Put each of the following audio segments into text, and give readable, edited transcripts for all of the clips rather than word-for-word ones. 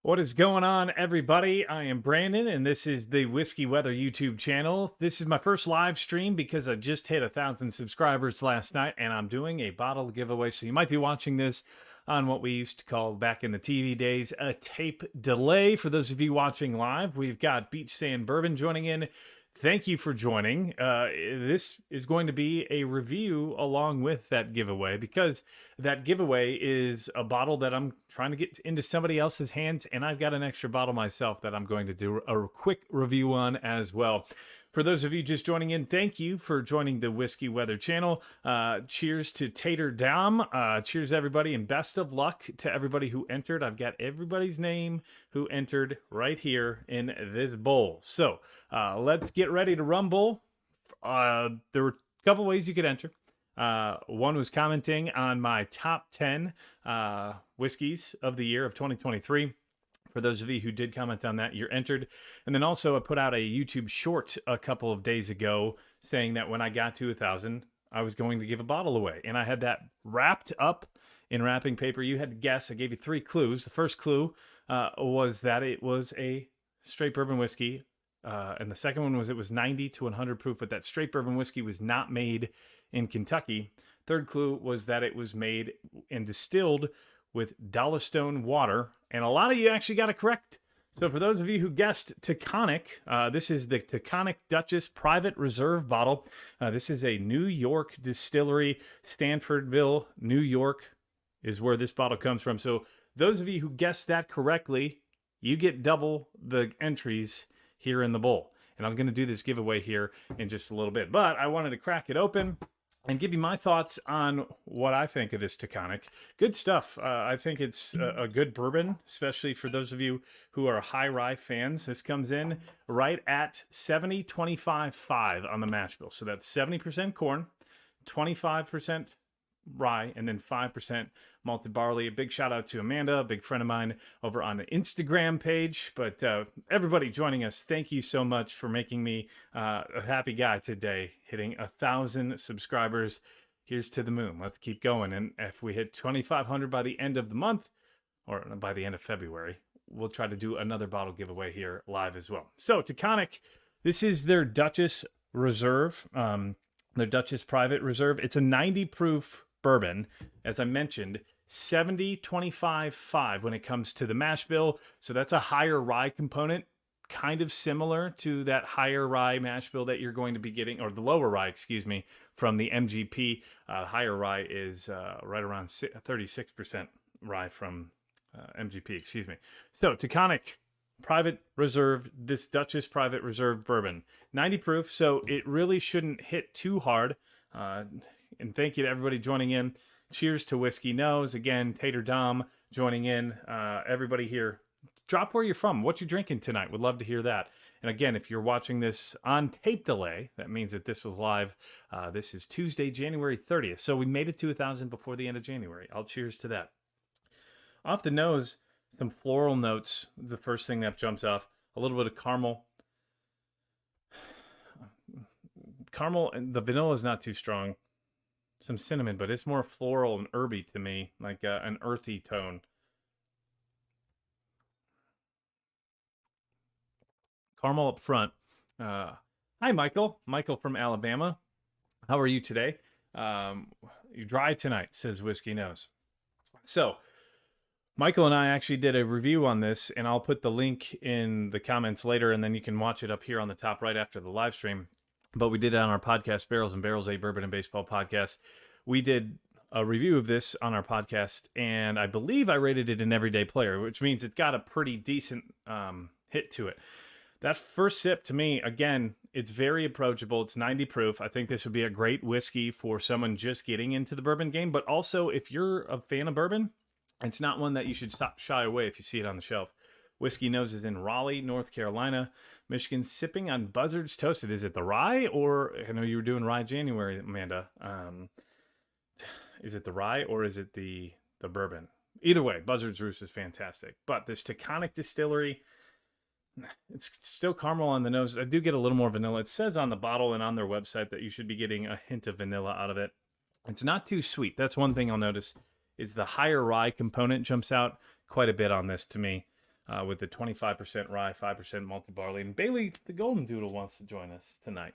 What is going on, everybody? I am Brandon, and this is the Whiskey Weather YouTube channel. This is my first live stream because I just hit 1,000 subscribers last night, and I'm doing a bottle giveaway. So you might be watching this on what we used to call back in the TV days a tape delay. For those of you watching live, we've got Beach Sand Bourbon joining in. Thank you for joining. This is going to be a review along with that giveaway because that giveaway is a bottle that I'm trying to get into somebody else's hands, and I've got an extra bottle myself that I'm going to do a quick review on as well. For those of you just joining in, thank you for joining the Whiskey Weather channel. Cheers to Tater Dom. Cheers, everybody, and best of luck to everybody who entered. I've got everybody's name who entered right here in this bowl. So let's get ready to rumble. There were a couple ways you could enter. One was commenting on my top 10 whiskeys of the year of 2023. For those of you who did comment on that, you're entered. And then also I put out a YouTube short a couple of days ago saying that when I got to 1,000, I was going to give a bottle away. And I had that wrapped up in wrapping paper. You had to guess. I gave you 3 clues. The first clue was that it was a straight bourbon whiskey. And the second one was it was 90 to 100 proof, but that straight bourbon whiskey was not made in Kentucky. Third clue was that it was made and distilled with Dollarstone water, and a lot of you actually got it correct. So for those of you who guessed Taconic, this is the Taconic Duchess Private Reserve bottle. This is a New York distillery, Stanfordville, New York is where this bottle comes from. So those of you who guessed that correctly, you get double the entries here in the bowl. And I'm going to do this giveaway here in just a little bit. But I wanted to crack it open and give you my thoughts on what I think of this Taconic. Good stuff. I think it's a good bourbon, especially for those of you who are high rye fans. This comes in right at 70, 25, 5 on the mash bill. So that's 70% corn, 25% rye, and then 5% malted barley. A big shout out to Amanda, a big friend of mine over on the Instagram page. But everybody joining us, thank you so much for making me a happy guy today, hitting 1,000 subscribers. Here's to the moon. Let's keep going. And if we hit 2,500 by the end of the month, or by the end of February, we'll try to do another bottle giveaway here live as well. So Taconic, this is their Duchess Reserve, their Duchess Private Reserve. It's a 90 proof bourbon, as I mentioned, 70, 25, 5 when it comes to the mash bill. So that's a higher rye component, kind of similar to that higher rye mash bill that you're going to be getting, or the lower rye, excuse me, from the MGP. Higher rye is right around 36% rye from MGP, excuse me. So Taconic Private Reserve, this Duchess Private Reserve bourbon, 90 proof, so it really shouldn't hit too hard. And thank you to everybody joining in. Cheers to Whiskey Knows. Again, Tater Dom joining in. Everybody here, drop where you're from. What you drinking tonight? Would love to hear that. And again, if you're watching this on tape delay, that means that this was live. This is Tuesday, January 30th. So we made it to 1,000 before the end of January. I'll cheers to that. Off the nose, some floral notes. The first thing that jumps off. A little bit of caramel. Caramel, and the vanilla is not too strong. Some cinnamon, but it's more floral and herby to me, like an earthy tone. Caramel up front. Hi, Michael. Michael from Alabama. How are you today? You dry tonight, says Whiskey Knows. So, Michael and I actually did a review on this, and I'll put the link in the comments later, and then you can watch it up here on the top right after the live stream. But we did it on our podcast, Barrels and Barrels, a Bourbon and Baseball podcast. We did a review of this on our podcast, and I believe I rated it an everyday player, which means it's got a pretty decent hit to it. That first sip, to me, again, it's very approachable. It's 90 proof. I think this would be a great whiskey for someone just getting into the bourbon game. But also, if you're a fan of bourbon, it's not one that you should shy away if you see it on the shelf. Whiskey Knows is in Raleigh, North Carolina. Michigan, sipping on Buzzards Toasted. Is it the rye, or I know you were doing rye January, Amanda. Is it the rye or is it the bourbon? Either way, Buzzards Roost is fantastic. But this Taconic Distillery, it's still caramel on the nose. I do get a little more vanilla. It says on the bottle and on their website that you should be getting a hint of vanilla out of it. It's not too sweet. That's one thing I'll notice, is the higher rye component jumps out quite a bit on this to me. with the 25% rye, 5% malted barley. And Bailey, the Golden Doodle, wants to join us tonight.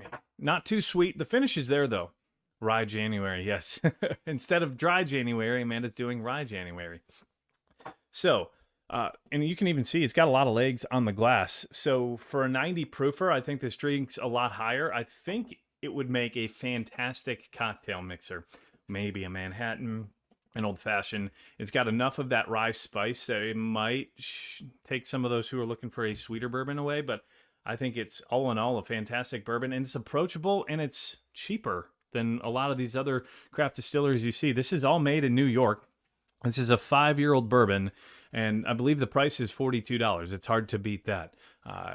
Yeah. Not too sweet. The finish is there, though. Rye January, yes. Instead of dry January, Amanda's doing rye January. So, and you can even see it's got a lot of legs on the glass. So for a 90 proofer, I think this drink's a lot higher. I think it would make a fantastic cocktail mixer. Maybe a Manhattan, an old fashioned. It's got enough of that rye spice that it might take some of those who are looking for a sweeter bourbon away. But I think it's all in all a fantastic bourbon, and it's approachable and it's cheaper than a lot of these other craft distilleries you see. This is all made in New York. This is a 5-year-old bourbon, and I believe the price is $42. It's hard to beat that.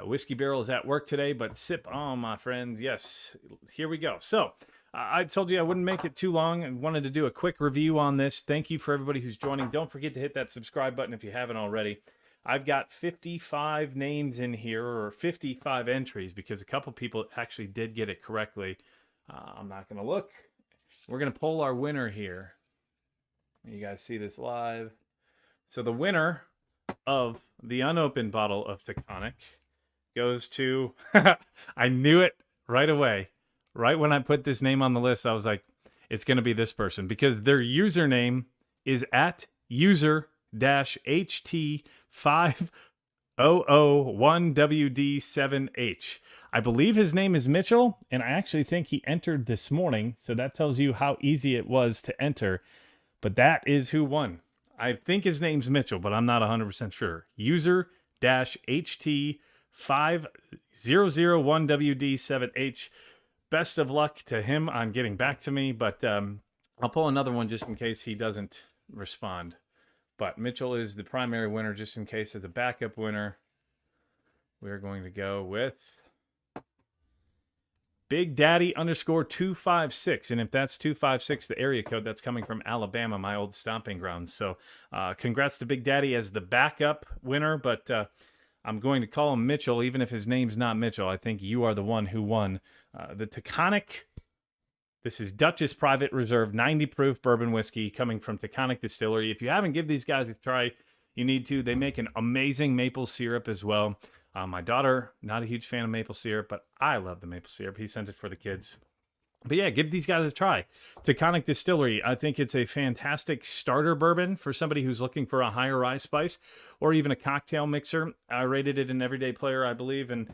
Whiskey Barrel is at work today, but sip on, my friends. Yes, here we go. So I told you I wouldn't make it too long. I wanted to do a quick review on this. Thank you for everybody who's joining. Don't forget to hit that subscribe button if you haven't already. I've got 55 names in here, or 55 entries, because a couple people actually did get it correctly. I'm not going to look. We're going to pull our winner here. You guys see this live. So the winner of the unopened bottle of Taconic goes to... I knew it right away. Right when I put this name on the list, I was like, it's going to be this person, because their username is at user-HT5001WD7H. I believe his name is Mitchell, and I actually think he entered this morning, so that tells you how easy it was to enter. But that is who won. I think his name's Mitchell, but I'm not 100% sure. User-HT5001WD7H. Best of luck to him on getting back to me, but I'll pull another one just in case he doesn't respond. But Mitchell is the primary winner, just in case as a backup winner. We're going to go with Big Daddy _256. And if that's 256, the area code, that's coming from Alabama, my old stomping grounds. So congrats to Big Daddy as the backup winner. But I'm going to call him Mitchell, even if his name's not Mitchell. I think you are the one who won. The Taconic, this is Duchess Private Reserve 90 proof bourbon whiskey coming from Taconic Distillery. If you haven't given these guys a try, you need to. They make an amazing maple syrup as well. My daughter, not a huge fan of maple syrup, but I love the maple syrup. He sent it for the kids. But yeah, give these guys a try. Taconic Distillery, I think it's a fantastic starter bourbon for somebody who's looking for a higher rye spice or even a cocktail mixer. I rated it an everyday player, I believe, and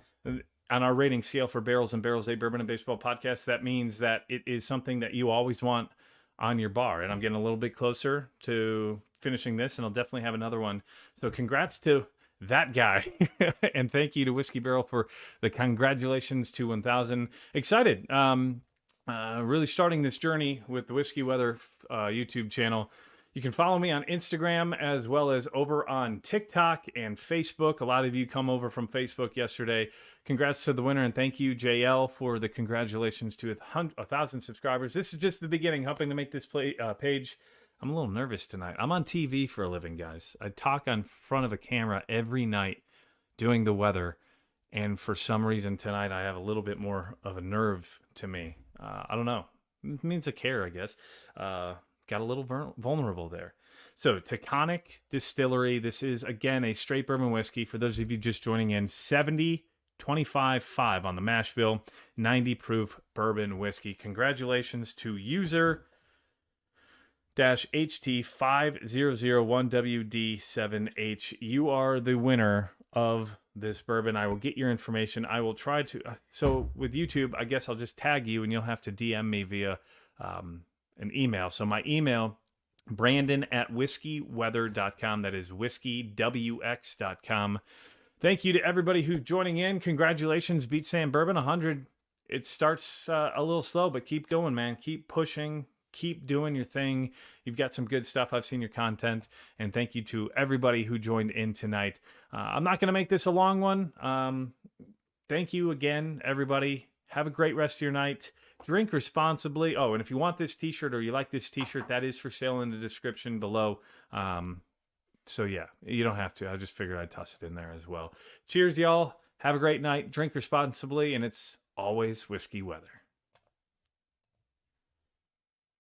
on our rating scale for Barrels and Barrels, a Bourbon and Baseball podcast, that means that it is something that you always want on your bar. And I'm getting a little bit closer to finishing this, and I'll definitely have another one. So congrats to that guy. And thank you to Whiskey Barrel for the congratulations to 1000. Excited. Really starting this journey with the Whiskey Weather YouTube channel. You can follow me on Instagram as well as over on TikTok and Facebook. A lot of you come over from Facebook yesterday. Congrats to the winner, and thank you, JL, for the congratulations to 1,000 subscribers. This is just the beginning, helping to make this page. I'm a little nervous tonight. I'm on TV for a living, guys. I talk in front of a camera every night doing the weather, and for some reason tonight I have a little bit more of a nerve to me. I don't know. It means a care, I guess. Got a little vulnerable there. So Taconic Distillery. This is, again, a straight bourbon whiskey. For those of you just joining in, 70-25-5 on the mash bill. 90 proof bourbon whiskey. Congratulations to user-HT5001WD7H. You are the winner of this bourbon. I will get your information. I will try to... So with YouTube, I guess I'll just tag you and you'll have to DM me via an email. So my email, Brandon@whiskeyweather.com. That is whiskeywx.com. Thank you to everybody who's joining in. Congratulations, Beach Sand Bourbon 100. It starts a little slow, but keep going, man. Keep pushing. Keep doing your thing. You've got some good stuff. I've seen your content. And thank you to everybody who joined in tonight. I'm not going to make this a long one. Thank you again, everybody. Have a great rest of your night. Drink responsibly. Oh, and if you want this t-shirt or you like this t-shirt, that is for sale in the description below. So yeah, you don't have to. I just figured I'd toss it in there as well. Cheers, y'all. Have a great night. Drink responsibly, and it's always whiskey weather.